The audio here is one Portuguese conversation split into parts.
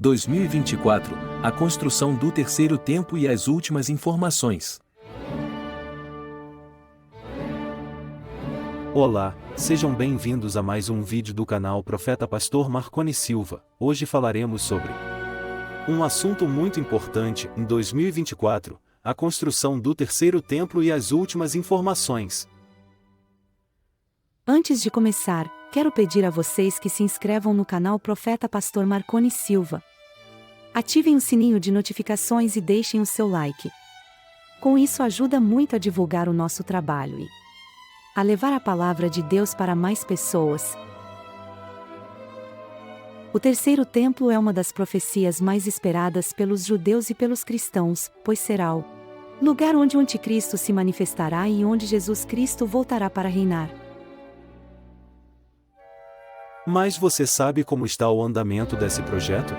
2024, a construção do terceiro templo e as últimas informações. Olá, sejam bem-vindos a mais um vídeo do canal Profeta Pastor Marconi Silva. Hoje falaremos sobre um assunto muito importante em 2024, a construção do terceiro templo e as últimas informações. Antes de começar, quero pedir a vocês que se inscrevam no canal Profeta Pastor Marconi Silva. Ativem o sininho de notificações e deixem o seu like. Com isso ajuda muito a divulgar o nosso trabalho e a levar a palavra de Deus para mais pessoas. O terceiro templo é uma das profecias mais esperadas pelos judeus e pelos cristãos, pois será o lugar onde o anticristo se manifestará e onde Jesus Cristo voltará para reinar. Mas você sabe como está o andamento desse projeto?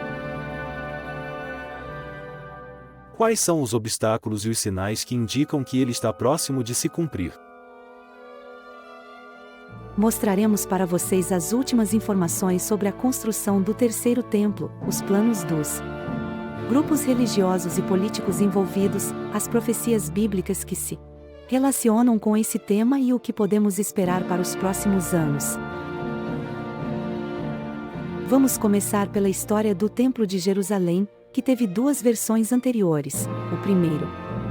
Quais são os obstáculos e os sinais que indicam que ele está próximo de se cumprir? Mostraremos para vocês as últimas informações sobre a construção do terceiro templo, os planos dos grupos religiosos e políticos envolvidos, as profecias bíblicas que se relacionam com esse tema e o que podemos esperar para os próximos anos. Vamos começar pela história do Templo de Jerusalém, que teve duas versões anteriores. O primeiro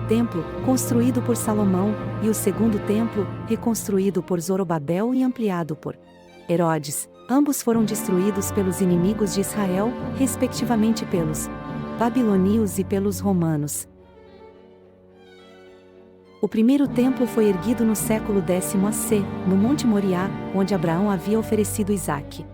templo, construído por Salomão, e o segundo templo, reconstruído por Zorobabel e ampliado por Herodes. Ambos foram destruídos pelos inimigos de Israel, respectivamente pelos babilônios e pelos romanos. O primeiro templo foi erguido no século X AC, no Monte Moriá, onde Abraão havia oferecido Isaque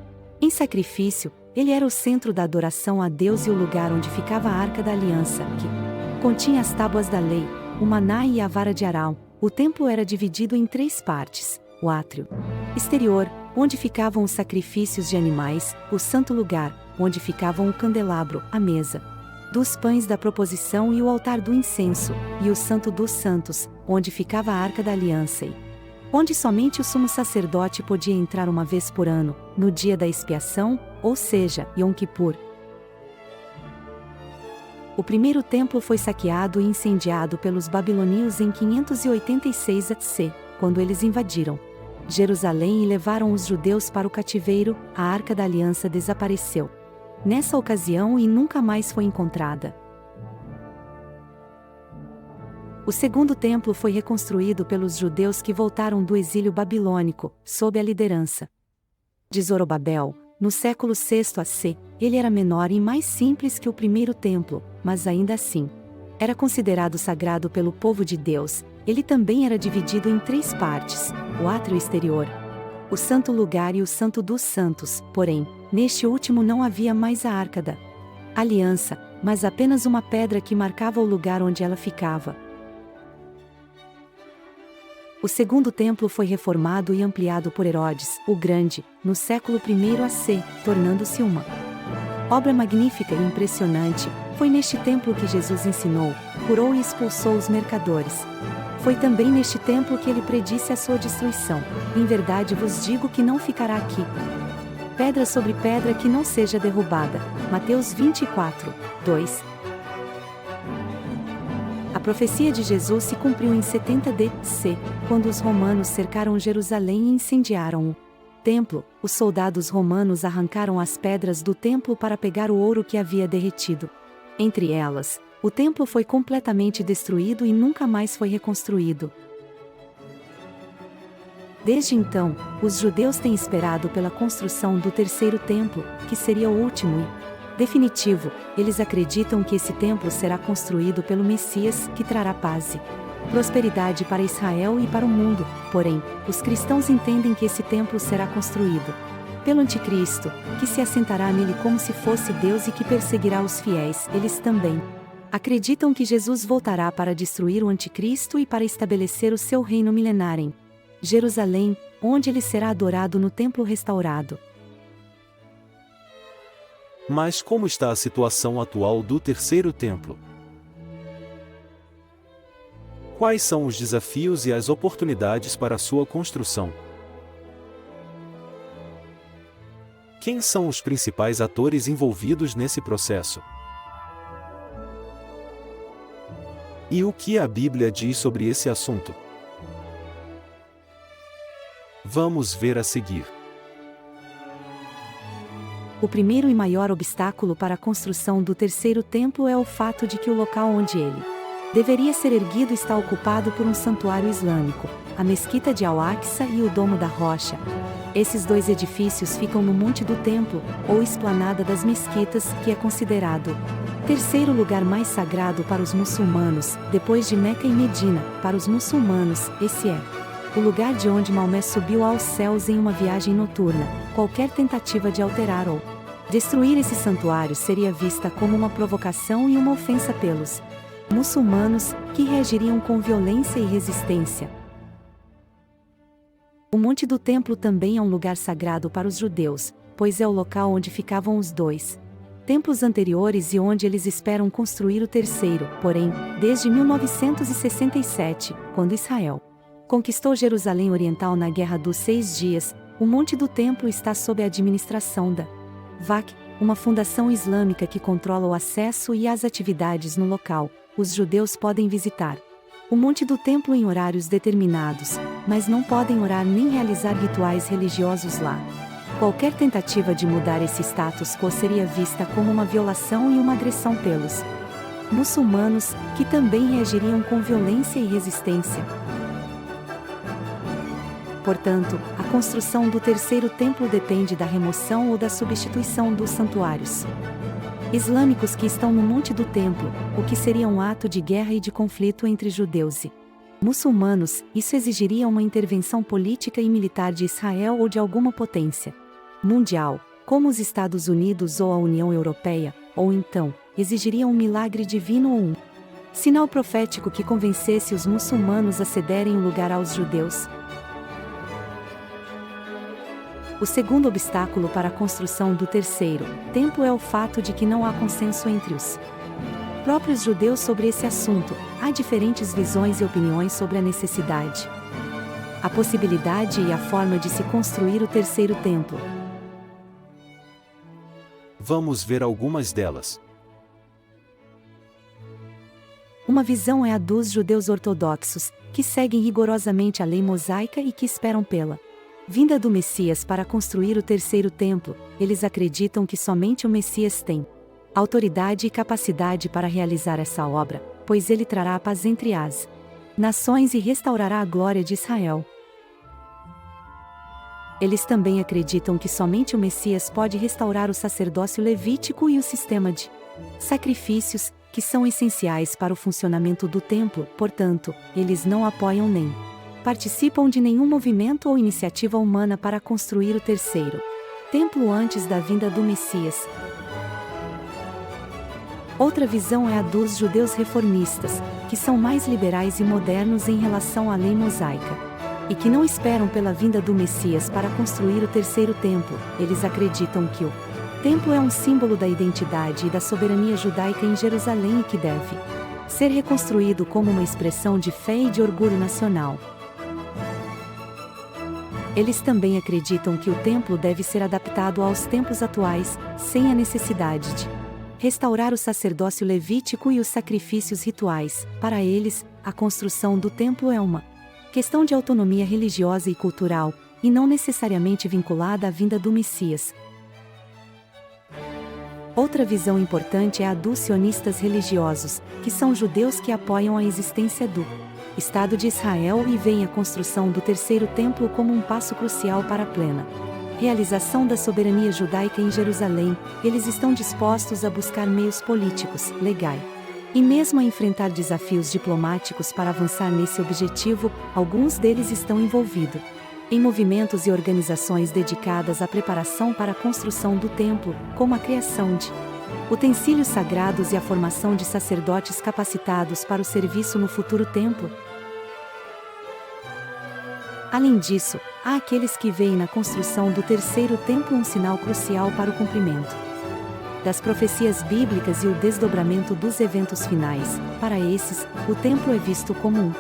em sacrifício. Ele era o centro da adoração a Deus e o lugar onde ficava a Arca da Aliança, que continha as tábuas da lei, o maná e a vara de Arão. O templo era dividido em três partes: o átrio exterior, onde ficavam os sacrifícios de animais; o santo lugar, onde ficavam o candelabro, a mesa dos pães da proposição e o altar do incenso; e o santo dos santos, onde ficava a Arca da Aliança e onde somente o sumo sacerdote podia entrar uma vez por ano, no dia da expiação, ou seja, Yom Kippur. O primeiro templo foi saqueado e incendiado pelos babilônios em 586 AC, quando eles invadiram Jerusalém e levaram os judeus para o cativeiro. A Arca da Aliança desapareceu nessa ocasião e nunca mais foi encontrada. O segundo templo foi reconstruído pelos judeus que voltaram do exílio babilônico, sob a liderança de Zorobabel, no século VI AC. Ele era menor e mais simples que o primeiro templo, mas ainda assim era considerado sagrado pelo povo de Deus. Ele também era dividido em três partes: o átrio exterior, o santo lugar e o santo dos santos. Porém, neste último não havia mais a Arca da Aliança, mas apenas uma pedra que marcava o lugar onde ela ficava. O segundo templo foi reformado e ampliado por Herodes, o Grande, no século I AC, tornando-se uma obra magnífica e impressionante. Foi neste templo que Jesus ensinou, curou e expulsou os mercadores. Foi também neste templo que ele predisse a sua destruição: em verdade vos digo que não ficará aqui pedra sobre pedra que não seja derrubada. Mateus 24, 2. A profecia de Jesus se cumpriu em 70 DC, quando os romanos cercaram Jerusalém e incendiaram o templo. Os soldados romanos arrancaram as pedras do templo para pegar o ouro que havia derretido. Entre elas, o templo foi completamente destruído e nunca mais foi reconstruído. Desde então, os judeus têm esperado pela construção do terceiro templo, que seria o último e definitivo. Eles acreditam que esse templo será construído pelo Messias, que trará paz e prosperidade para Israel e para o mundo. Porém, os cristãos entendem que esse templo será construído pelo anticristo, que se assentará nele como se fosse Deus e que perseguirá os fiéis. Eles também acreditam que Jesus voltará para destruir o anticristo e para estabelecer o seu reino milenar em Jerusalém, onde ele será adorado no templo restaurado. Mas como está a situação atual do terceiro templo? Quais são os desafios e as oportunidades para sua construção? Quem são os principais atores envolvidos nesse processo? E o que a Bíblia diz sobre esse assunto? Vamos ver a seguir. O primeiro e maior obstáculo para a construção do terceiro templo é o fato de que o local onde ele deveria ser erguido está ocupado por um santuário islâmico, a Mesquita de Al-Aqsa e o Domo da Rocha. Esses dois edifícios ficam no Monte do Templo, ou Esplanada das Mesquitas, que é considerado o terceiro lugar mais sagrado para os muçulmanos, depois de Meca e Medina. Para os muçulmanos, esse é o lugar de onde Maomé subiu aos céus em uma viagem noturna. Qualquer tentativa de alterar ou destruir esse santuário seria vista como uma provocação e uma ofensa pelos muçulmanos, que reagiriam com violência e resistência. O Monte do Templo também é um lugar sagrado para os judeus, pois é o local onde ficavam os dois templos anteriores e onde eles esperam construir o terceiro. Porém, desde 1967, quando Israel conquistou Jerusalém Oriental na Guerra dos 6 Dias, o Monte do Templo está sob a administração da VAC, uma fundação islâmica que controla o acesso e as atividades no local. Os judeus podem visitar o Monte do Templo em horários determinados, mas não podem orar nem realizar rituais religiosos lá. Qualquer tentativa de mudar esse status quo seria vista como uma violação e uma agressão pelos muçulmanos, que também reagiriam com violência e resistência. Portanto, a construção do terceiro templo depende da remoção ou da substituição dos santuários islâmicos que estão no Monte do Templo, o que seria um ato de guerra e de conflito entre judeus e muçulmanos. Isso exigiria uma intervenção política e militar de Israel ou de alguma potência mundial, como os Estados Unidos ou a União Europeia, ou então, exigiria um milagre divino ou um sinal profético que convencesse os muçulmanos a cederem o lugar aos judeus. O segundo obstáculo para a construção do terceiro templo é o fato de que não há consenso entre os próprios judeus sobre esse assunto. Há diferentes visões e opiniões sobre a necessidade, a possibilidade e a forma de se construir o terceiro templo. Vamos ver algumas delas. Uma visão é a dos judeus ortodoxos, que seguem rigorosamente a lei mosaica e que esperam pela vinda do Messias para construir o terceiro templo. Eles acreditam que somente o Messias tem autoridade e capacidade para realizar essa obra, pois ele trará a paz entre as nações e restaurará a glória de Israel. Eles também acreditam que somente o Messias pode restaurar o sacerdócio levítico e o sistema de sacrifícios, que são essenciais para o funcionamento do templo. Portanto, eles não apoiam nem participam de nenhum movimento ou iniciativa humana para construir o terceiro templo antes da vinda do Messias. Outra visão é a dos judeus reformistas, que são mais liberais e modernos em relação à lei mosaica, e que não esperam pela vinda do Messias para construir o terceiro templo. Eles acreditam que o templo é um símbolo da identidade e da soberania judaica em Jerusalém e que deve ser reconstruído como uma expressão de fé e de orgulho nacional. Eles também acreditam que o templo deve ser adaptado aos tempos atuais, sem a necessidade de restaurar o sacerdócio levítico e os sacrifícios rituais. Para eles, a construção do templo é uma questão de autonomia religiosa e cultural, e não necessariamente vinculada à vinda do Messias. Outra visão importante é a dos sionistas religiosos, que são judeus que apoiam a existência do Estado de Israel e veem a construção do terceiro templo como um passo crucial para a plena realização da soberania judaica em Jerusalém. Eles estão dispostos a buscar meios políticos, legais, e mesmo a enfrentar desafios diplomáticos para avançar nesse objetivo. Alguns deles estão envolvidos em movimentos e organizações dedicadas à preparação para a construção do templo, como a criação de utensílios sagrados e a formação de sacerdotes capacitados para o serviço no futuro templo. Além disso, há aqueles que veem na construção do terceiro templo um sinal crucial para o cumprimento das profecias bíblicas e o desdobramento dos eventos finais. Para esses, o templo é visto como um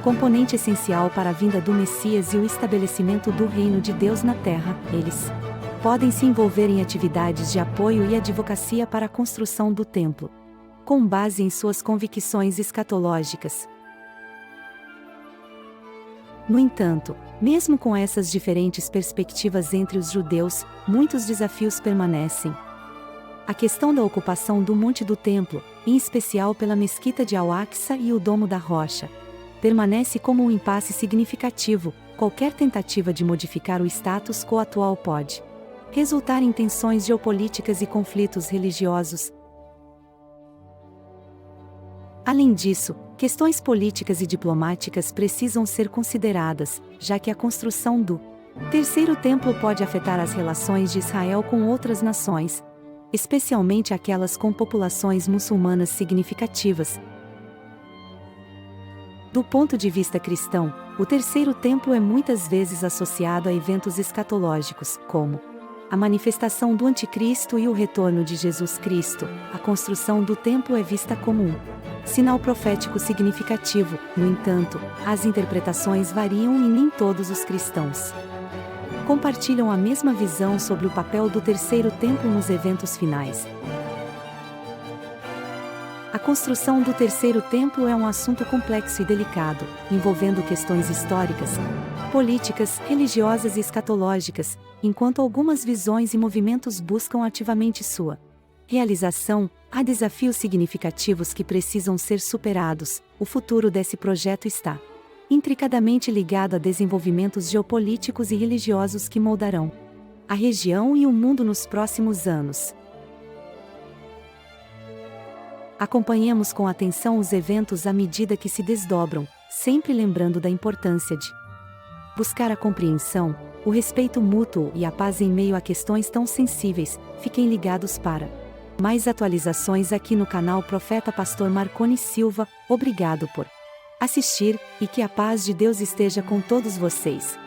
componente essencial para a vinda do Messias e o estabelecimento do reino de Deus na terra. Eles podem se envolver em atividades de apoio e advocacia para a construção do templo, com base em suas convicções escatológicas. No entanto, mesmo com essas diferentes perspectivas entre os judeus, muitos desafios permanecem. A questão da ocupação do Monte do Templo, em especial pela Mesquita de Al-Aqsa e o Domo da Rocha, permanece como um impasse significativo. Qualquer tentativa de modificar o status quo atual pode resultar em tensões geopolíticas e conflitos religiosos. Além disso, questões políticas e diplomáticas precisam ser consideradas, já que a construção do Terceiro Templo pode afetar as relações de Israel com outras nações, especialmente aquelas com populações muçulmanas significativas. Do ponto de vista cristão, o Terceiro Templo é muitas vezes associado a eventos escatológicos, como a manifestação do Anticristo e o retorno de Jesus Cristo. A construção do templo é vista como um sinal profético significativo. No entanto, as interpretações variam e nem todos os cristãos compartilham a mesma visão sobre o papel do Terceiro Templo nos eventos finais. A construção do Terceiro Templo é um assunto complexo e delicado, envolvendo questões históricas, políticas, religiosas e escatológicas, enquanto algumas visões e movimentos buscam ativamente sua realização. Há desafios significativos que precisam ser superados. O futuro desse projeto está intricadamente ligado a desenvolvimentos geopolíticos e religiosos que moldarão a região e o mundo nos próximos anos. Acompanhemos com atenção os eventos à medida que se desdobram, sempre lembrando da importância de buscar a compreensão, o respeito mútuo e a paz em meio a questões tão sensíveis. Fiquem ligados para mais atualizações aqui no canal Profeta Pastor Marconi Silva. Obrigado por assistir, e que a paz de Deus esteja com todos vocês.